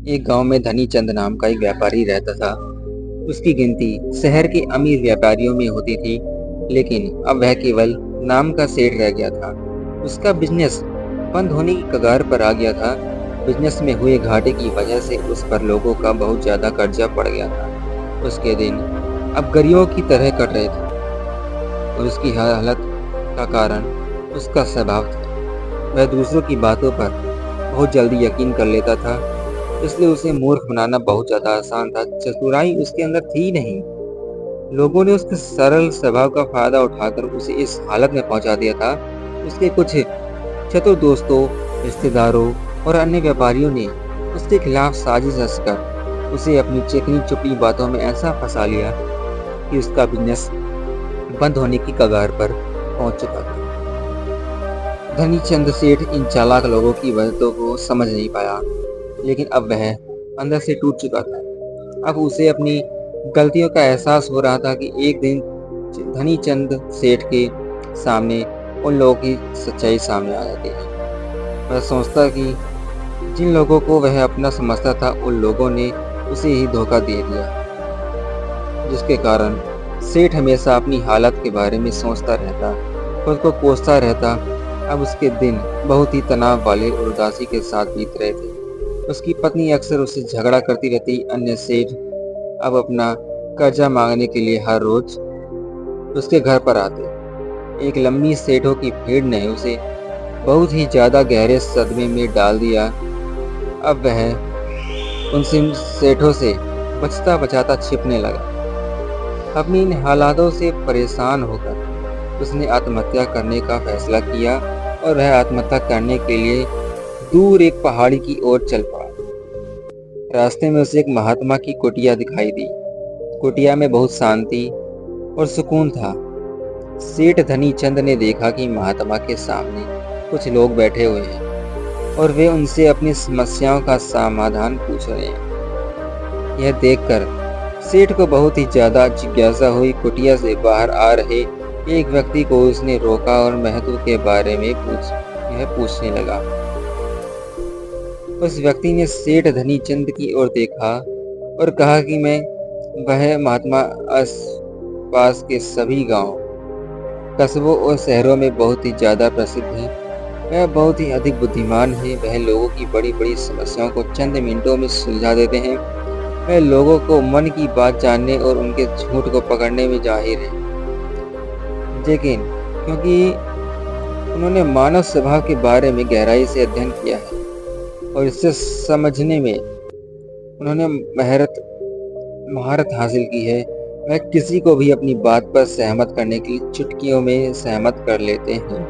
एक गांव में धनी चंद नाम का एक व्यापारी रहता था। उसकी गिनती शहर के अमीर व्यापारियों में होती थी, लेकिन अब वह केवल नाम का सेठ रह गया था। उसका बिजनेस बंद होने की कगार पर आ गया था। बिजनेस में हुए घाटे की वजह से उस पर लोगों का बहुत ज्यादा कर्जा पड़ गया था। उसके दिन अब गरियों की तरह कट रहे थे और उसकी हालत का कारण उसका स्वभाव था। वह दूसरों की बातों पर बहुत जल्दी यकीन कर लेता था, इसलिए उसे मूर्ख बनाना बहुत ज्यादा आसान था। चतुराई उसके अंदर थी नहीं। लोगों ने उसके सरल स्वभाव का फायदा उठाकर उसे इस हालत में पहुंचा दिया था। उसके कुछ चतुर दोस्तों, रिश्तेदारों और अन्य व्यापारियों ने उसके खिलाफ साजिश रचकर उसे अपनी चिकनी चुपड़ी बातों में ऐसा फंसा लिया कि उसका बिजनेस बंद होने की कगार पर पहुंच चुका था। धनी चंद सेठ इन चालाक लोगों की बातों को समझ नहीं पाया, लेकिन अब वह अंदर से टूट चुका था। अब उसे अपनी गलतियों का एहसास हो रहा था कि एक दिन धनी चंद सेठ के सामने उन लोगों की सच्चाई सामने आ जाती है। वह सोचता कि जिन लोगों को वह अपना समझता था उन लोगों ने उसे ही धोखा दे दिया, जिसके कारण सेठ हमेशा अपनी हालत के बारे में सोचता रहता, खुद को कोसता रहता। अब उसके दिन बहुत ही तनाव वाले और उदासी के साथ बीत रहे थे। उसकी पत्नी अक्सर उससे झगड़ा करती रहती। अन्य सेठ अब अपना कर्जा मांगने के लिए हर रोज उसके घर पर आते। एक लंबी सेठों की भीड़ ने उसे बहुत ही ज्यादा गहरे सदमे में डाल दिया। अब वह उनसे सेठों से बचता बचाता छिपने लगा। अपनी इन हालातों से परेशान होकर उसने आत्महत्या करने का फैसला किया और वह आत्महत्या करने के लिए दूर एक पहाड़ी की ओर चल पड़ा। रास्ते में उसे एक महात्मा की कुटिया दिखाई दी। कुटिया में बहुत शांति और सुकून था। सेठ धनी चंद ने देखा कि महात्मा के सामने कुछ लोग बैठे हुए हैं और वे उनसे अपनी समस्याओं का समाधान पूछ रहे हैं। यह देखकर सेठ को बहुत ही ज्यादा जिज्ञासा हुई। कुटिया से बाहर आ रहे एक व्यक्ति को उसने रोका और महत्व के बारे में पूछने लगा। उस व्यक्ति ने सेठ धनी चंद की ओर देखा और कहा कि वह महात्मा आस पास के सभी गांव, कस्बों और शहरों में बहुत ही ज्यादा प्रसिद्ध है। वह बहुत ही अधिक बुद्धिमान है। वह लोगों की बड़ी बड़ी समस्याओं को चंद मिनटों में सुलझा देते हैं। वह लोगों को मन की बात जानने और उनके झूठ को पकड़ने में माहिर है। लेकिन क्योंकि उन्होंने मानव स्वभाव के बारे में गहराई से अध्ययन किया है और इससे समझने में उन्होंने महारत हासिल की है, वह किसी को भी अपनी बात पर सहमत करने की चुटकियों में सहमत कर लेते हैं।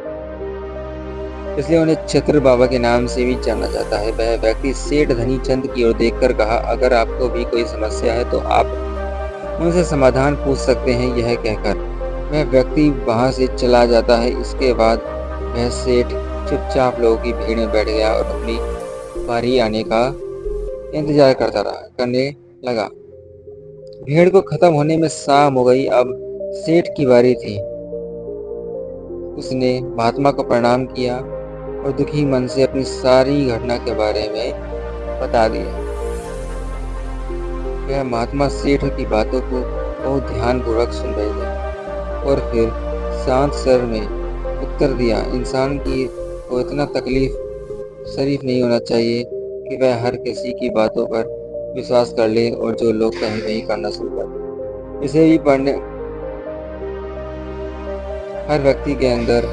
इसलिए उन्हें छत्र बाबा के नाम से भी जाना जाता है। वह व्यक्ति सेठ धनी चंद की ओर देखकर कहा, अगर आपको भी कोई समस्या है तो आप उनसे समाधान पूछ सकते हैं। यह कहकर वह व्यक्ति वहां से चला जाता है। इसके बाद वह सेठ चुपचाप लोगों की भीड़ में बैठ गया और अपनी बारी आने का इंतजार करने लगा। भीड़ को खत्म होने में शाम हो गई। अब सेठ की बारी थी। उसने महात्मा को प्रणाम किया और दुखी मन से अपनी सारी घटना के बारे में बता दिया। वह महात्मा सेठ की बातों को बहुत ध्यानपूर्वक सुन रहे थे और फिर शांत स्वर में उत्तर दिया, इंसान की को इतना तकलीफ शरीफ नहीं होना चाहिए कि वह हर किसी की बातों पर विश्वास कर ले और जो लोग कहीं वही करना शुरू कर दें। इसे भी पढ़ने हर व्यक्ति के अंदर